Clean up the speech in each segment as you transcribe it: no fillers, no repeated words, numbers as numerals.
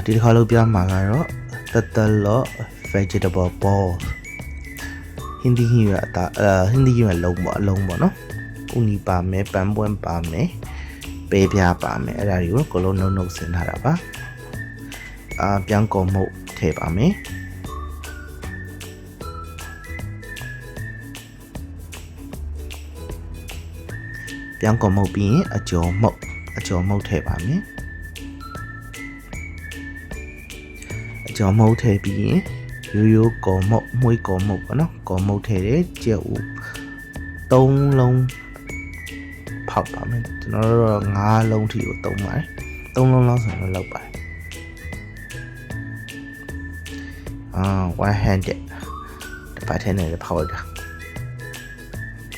ဒီတစ်ခါလို့ပြမှာကတော့tatalo vegetable ball ဟင်းသီးဟင်းရွက်ဟင်းသီးဟင်းရွက်လုံးပေါ့အလုံးပေါ့နော်ဥနီပါမယ်ပန်းပွင့်ပါမယ်ပဲပြားပါမယ်အဲ့ဒါတွေကိုကိုလုံးနှုတ်ဆင်ထားတာပါပြောင်းကုန်မှုထည့်ပါမယ်ပြောင်းကုန်မှုပြီးရင်အကျော်မှုထည့်ပါမယ်အကျော်မှုထည့်ပြီးရင်ရိုးကော်မှုမွှေးကော်မှုပေါ့နော်ကော်မှုထည့်တယ်ကြက်ဥ3လုံးဖောက်ပါမယ်ကျွန်တော်တို့5လုံးထိကိုသုံးပါတယ်3လုံးလောက်ဆိုတော့လောက်ပါတယ်one handed တပတ်ထဲနဲ့ဖောက်တာ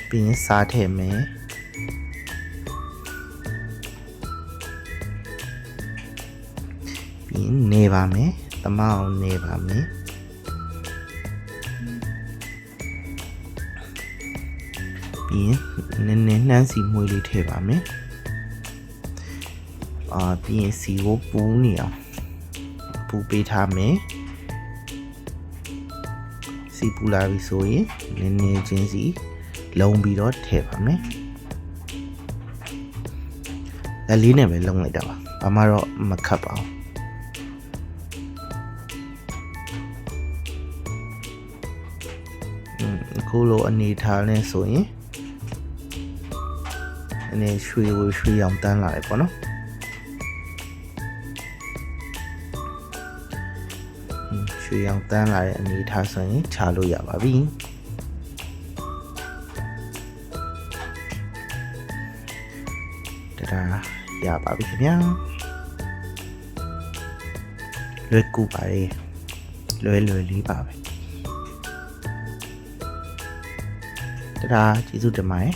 ပြီးရင်စားထည့်မယ်ပြီးရင်နေပါမယ်သမအောင်နေပါမယ်ပြီးရင်နည်းနှမ်းစီမွေးလေးထည့်ပါမယ်ပြီးရင်စီကိုပူးနေအောင်ပူပေးထားမယ်စီပူလာပြီဆိုရင်နည်းချင်းစီလုံးပြီးတော့ထည့်ပါမယ်လက်လေးနဲ့ပဲလုံးလိုက်တာပါဘာမှတော့မခတ်ပါဘူးအခုလိုအနေထားနဲ့ဆိုရင်အနေရွှေရောင်တန်းလာတယ်ပေါ့နော်ရွှေရောင်တန်းလာတဲ့အနေထားဆိုရင်ခြာလို့ရပါပြီဒါရပါပြီခင်ဗျာလွယ်ကူပါလေလွယ်လေးပါပဲဒါကျေးဇူးတင်ပါတယ်